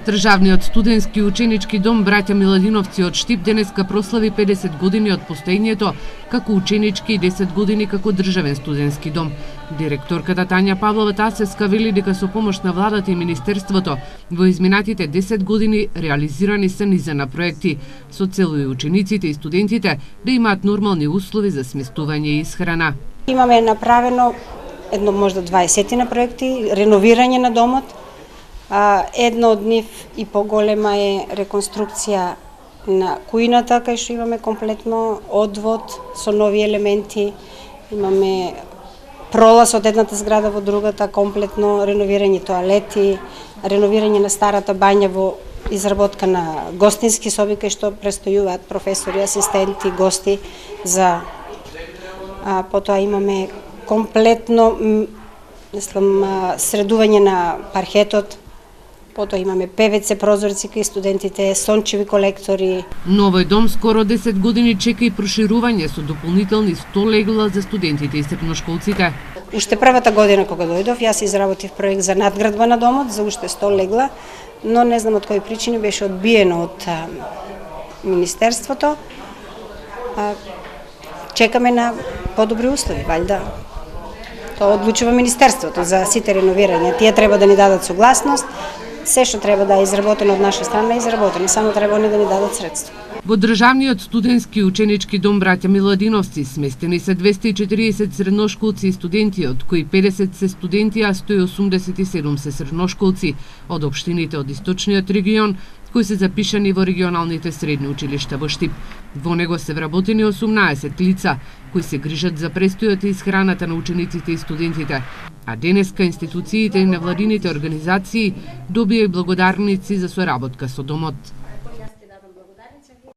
Државниот студентски и ученички дом Браќа Миладиновци од Штип денеска прослави 50 години од постоењето како ученички и 10 години како државен студентски дом. Директорката Тања Павлова Тасевска вели дека со помош на владата и министерството во изминатите 10 години реализирани се низина проекти со цел и учениците и студентите да имаат нормални услови за сместување и исхрана. Имаме направено едно можда 20 на проекти, реновирање на домот. Едно од нив и поголема е реконструкција на кујната, кај што имаме комплетно одвод со нови елементи. Имаме пролаз од едната зграда во другата, комплетно реновирање тоалети, реновирање на старата бања во изработка на гостински соби кај што престојуваат професори, асистенти, гости за потоа имаме комплетно средување на паркетот. Потоа имаме ПВЦ прозорци кај студентите, сончеви колектори. Новој дом скоро 10 години чека и проширување со дополнителни 100 легла за студентите и средношколците. Уште првата година кога дојдов, јас изработив проект за надградба на домот за уште 100 легла, но не знам од кои причини беше одбиено од министерството. Чекаме на подобри услови, валјда. Тоа одлучува министерството за сите реновирања. Тие треба да ни дадат согласност. Се што треба да е изработено од наша страна е изработено, само треба они да ни дадат средства. Во државниот студентски и ученички дом Браќа Миладиновци сместени се 240 средношколци и студенти, од кои 50 се студенти, а 187 се средношколци од општините од источниот регион, кои се запишани во регионалните средни училишта во Штип. Во него се вработени 18 лица, кои се грижат за престојот и исхраната на учениците и студентите. А денеска институциите и невладините организации добија и благодарници за соработка со домот.